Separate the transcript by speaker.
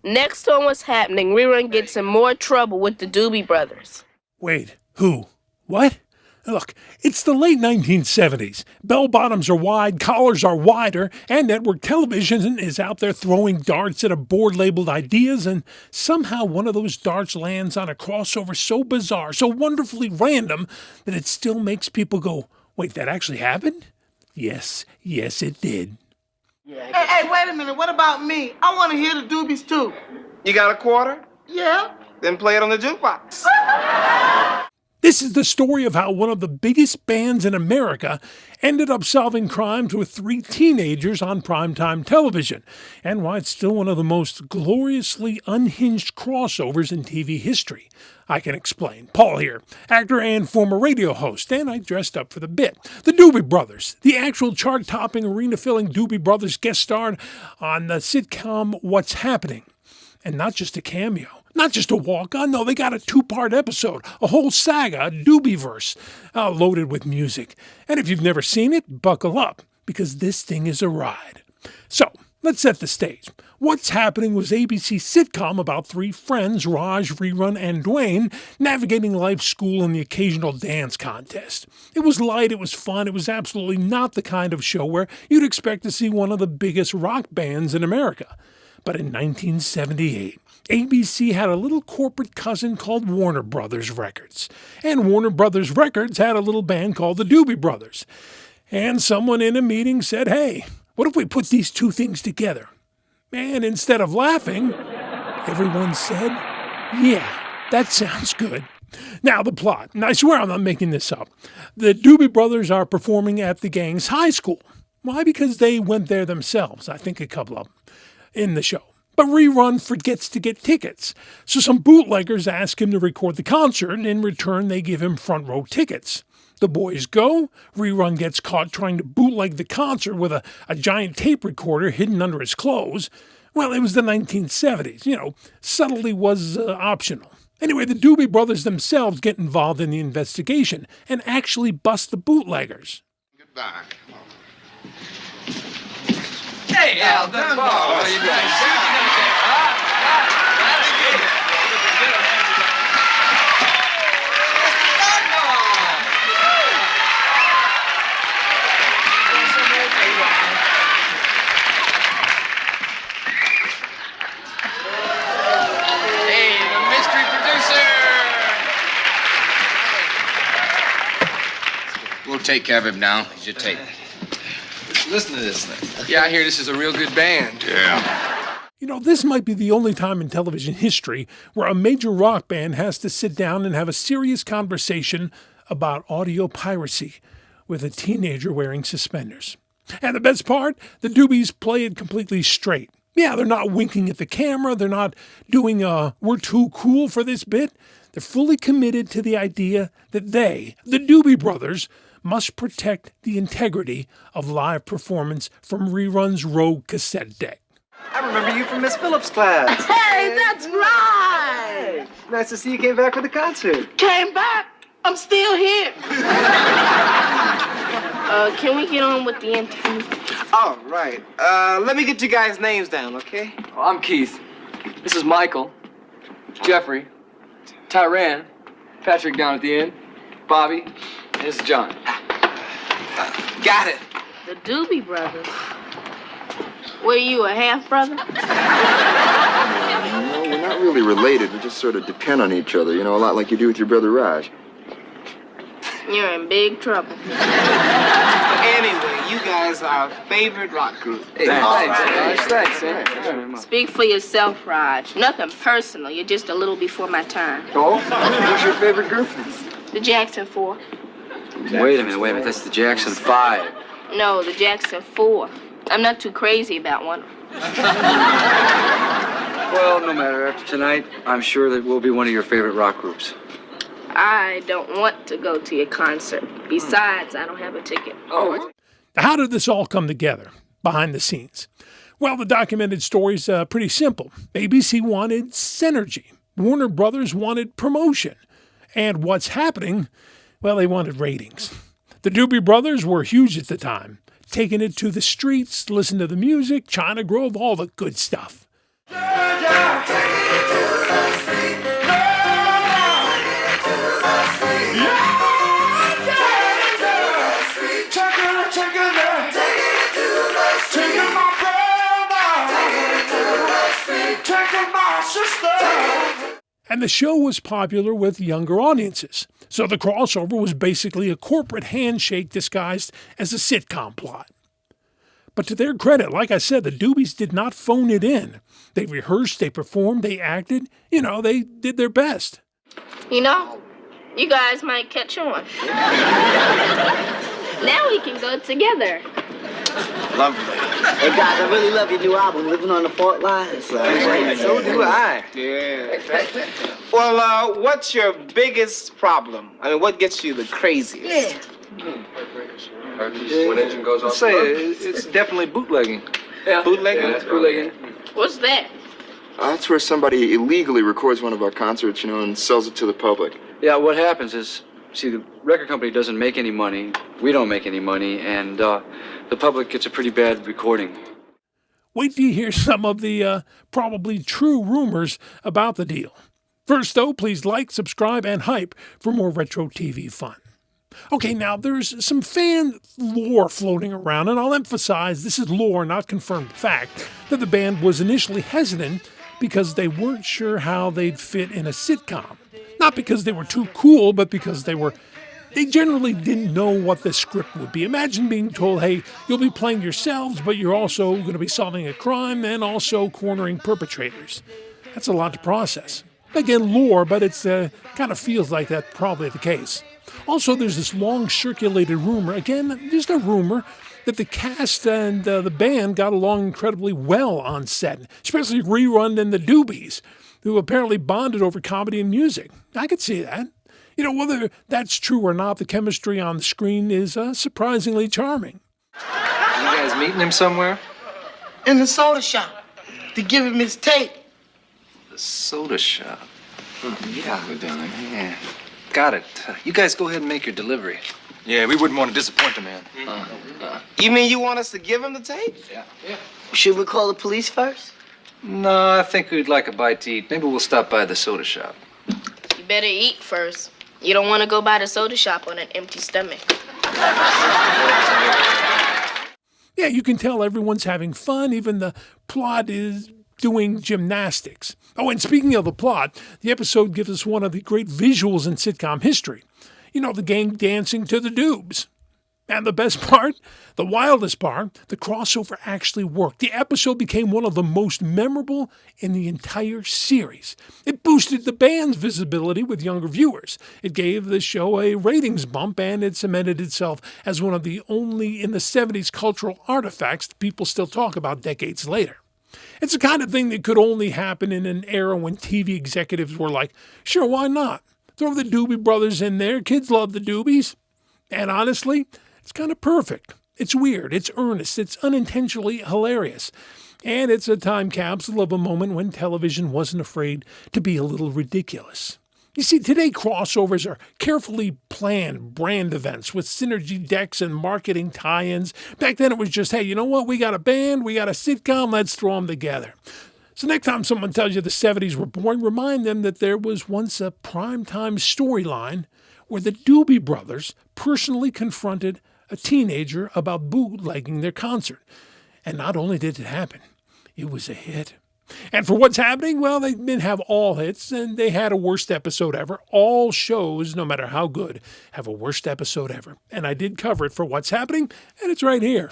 Speaker 1: Next on What's Happening, Rerun gets in more trouble with the Doobie Brothers.
Speaker 2: Wait, who? What? Look, it's the late 1970s. Bell-bottoms are wide, collars are wider, and network television is out there throwing darts at a board labeled ideas, and somehow one of those darts lands on a crossover so bizarre, so wonderfully random, that it still makes people go, wait, that actually happened? Yes, it did.
Speaker 3: Hey, wait a minute. What about me? I want to hear the Doobies, too.
Speaker 4: You got a quarter?
Speaker 3: Yeah.
Speaker 4: Then play it on the jukebox.
Speaker 2: This is the story of how one of the biggest bands in America ended up solving crimes with 3 teenagers on primetime television, and why it's still one of the most gloriously unhinged crossovers in TV history. I can explain. Paul here, actor and former radio host, and I dressed up for the bit. The Doobie Brothers, the actual chart-topping, arena-filling Doobie Brothers guest starred on the sitcom What's Happening. And not just a cameo. Not just a walk-on, no, they got a 2-part episode, a whole saga, a Doobie-verse, loaded with music. And if you've never seen it, buckle up, because this thing is a ride. So, let's set the stage. What's Happening was ABC's sitcom about 3 friends, Raj, Rerun, and Dwayne, navigating life, school, and the occasional dance contest. It was light, it was fun, it was absolutely not the kind of show where you'd expect to see one of the biggest rock bands in America. But in 1978, ABC had a little corporate cousin called Warner Brothers Records. And Warner Brothers Records had a little band called the Doobie Brothers. And someone in a meeting said, hey, what if we put these 2 things together? And instead of laughing, everyone said, yeah, that sounds good. Now the plot, and I swear I'm not making this up. The Doobie Brothers are performing at the gang's high school. Why? Because they went there themselves, I think a couple of them, in the show. But Rerun forgets to get tickets, so some bootleggers ask him to record the concert, and in return they give him front row tickets. The boys go, Rerun gets caught trying to bootleg the concert with a giant tape recorder hidden under his clothes. Well, it was the 1970s, subtlety was optional. Anyway, the Doobie Brothers themselves get involved in the investigation and actually bust the bootleggers.
Speaker 4: Goodbye.
Speaker 5: Hey, Al Dunbar, what are you doing? Hey, the mystery producer.
Speaker 6: We'll take care of him now. He's your tape.
Speaker 5: Listen to this thing. Yeah, I hear this is a real good band.
Speaker 6: Yeah.
Speaker 2: This might be the only time in television history where a major rock band has to sit down and have a serious conversation about audio piracy with a teenager wearing suspenders. And the best part, the Doobies play it completely straight. Yeah, they're not winking at the camera. They're not doing we're too cool for this bit. They're fully committed to the idea that they, the Doobie Brothers, must protect the integrity of live performance from Rerun's rogue cassette deck.
Speaker 7: I remember you from Miss Phillips' class.
Speaker 3: Hey, that's right.
Speaker 7: Nice to see you came back for the concert.
Speaker 3: Came back. I'm still here.
Speaker 1: Can we get on with the interview?
Speaker 7: All right. Let me get you guys' names down, okay?
Speaker 5: Well, I'm Keith. This is Michael. Jeffrey. Tyran. Patrick down at the end. Bobby. And this is John.
Speaker 7: Got it.
Speaker 1: The Doobie Brothers. What are you, a half-brother?
Speaker 8: No, we're not really related. We just sort of depend on each other, a lot like you do with your brother Raj.
Speaker 1: You're in big trouble.
Speaker 7: Anyway, you guys are our favorite rock group.
Speaker 5: Hey, thanks, man.
Speaker 1: Speak for yourself, Raj. Nothing personal. You're just a little before my time.
Speaker 7: Oh? Who's your favorite group?
Speaker 1: The Jackson 4.
Speaker 6: Wait a minute. That's the Jackson 5.
Speaker 1: No, the Jackson 4. I'm not too crazy about one.
Speaker 5: Well, no matter. After tonight, I'm sure that we'll be one of your favorite rock groups.
Speaker 1: I don't want to go to your concert. Besides, I don't have a ticket.
Speaker 5: Oh.
Speaker 2: How did this all come together behind the scenes? Well, the documented story's pretty simple. ABC wanted synergy. Warner Brothers wanted promotion. And What's Happening? Well, they wanted ratings. The Doobie Brothers were huge at the time. Taking it to the streets, listen to the music, China Grove, all the good stuff.
Speaker 3: Georgia,
Speaker 2: And the show was popular with younger audiences. So the crossover was basically a corporate handshake disguised as a sitcom plot. But to their credit, like I said, the Doobies did not phone it in. They rehearsed, they performed, they acted. They did their best.
Speaker 1: You guys might catch on. Now we can go together.
Speaker 7: Lovely.
Speaker 9: Hey guys, I really love your new album, Living on the Fault Line.
Speaker 7: So do I. Yeah. Well, what's your biggest problem? I mean, what gets you the craziest?
Speaker 5: When engine goes off.
Speaker 10: Say it's definitely bootlegging.
Speaker 5: Yeah.
Speaker 7: Bootlegging?
Speaker 5: Yeah, that's bootlegging.
Speaker 1: What's that?
Speaker 8: That's where somebody illegally records one of our concerts, and sells it to the public.
Speaker 6: Yeah, what happens is, see, the record company doesn't make any money, we don't make any money, and the public gets a pretty bad recording.
Speaker 2: Wait till you hear some of the probably true rumors about the deal. First, though, please like, subscribe, and hype for more retro TV fun. Okay, now there's some fan lore floating around, and I'll emphasize this is lore, not confirmed fact, that the band was initially hesitant because they weren't sure how they'd fit in a sitcom. Not because they were too cool, but because they generally didn't know what the script would be. Imagine being told, hey, you'll be playing yourselves, but you're also going to be solving a crime and also cornering perpetrators. That's a lot to process. Again, lore, but it's kind of feels like that's probably the case. Also, there's this long circulated rumor, again, just a rumor, that the cast and the band got along incredibly well on set, especially Rerun and the Doobies, who apparently bonded over comedy and music. I could see that. Whether that's true or not, the chemistry on the screen is surprisingly charming.
Speaker 10: You guys meeting him somewhere?
Speaker 3: In the soda shop to give him his tape.
Speaker 10: The soda shop. Yeah. We're down there. Yeah. Got it. You guys go ahead and make your delivery.
Speaker 4: Yeah, we wouldn't want to disappoint the man.
Speaker 7: You mean you want us to give him the tape?
Speaker 10: Yeah.
Speaker 9: Should we call the police first?
Speaker 10: No, I think we'd like a bite to eat. Maybe we'll stop by the soda shop.
Speaker 1: You better eat first. You don't want to go by the soda shop on an empty stomach.
Speaker 2: Yeah, you can tell everyone's having fun. Even the plot is doing gymnastics. Oh, and speaking of the plot, the episode gives us one of the great visuals in sitcom history. The gang dancing to the Doobs. And the best part, the wildest part, the crossover actually worked. The episode became one of the most memorable in the entire series. It boosted the band's visibility with younger viewers. It gave the show a ratings bump, and it cemented itself as one of the only in the 70s cultural artifacts that people still talk about decades later. It's the kind of thing that could only happen in an era when TV executives were like, sure, why not? Throw the Doobie Brothers in there. Kids love the Doobies. And honestly, it's kind of perfect. It's weird. It's earnest. It's unintentionally hilarious. And it's a time capsule of a moment when television wasn't afraid to be a little ridiculous. You see, today crossovers are carefully planned brand events with synergy decks and marketing tie-ins. Back then it was just, hey, you know what? We got a band, we got a sitcom, let's throw them together. So next time someone tells you the 70s were boring, remind them that there was once a primetime storyline where the Doobie Brothers personally confronted a teenager about bootlegging their concert. And not only did it happen, it was a hit. And for what's happening, well, they didn't have all hits, and they had a worst episode ever. All shows, no matter how good, have a worst episode ever. And I did cover it for what's happening, and it's right here.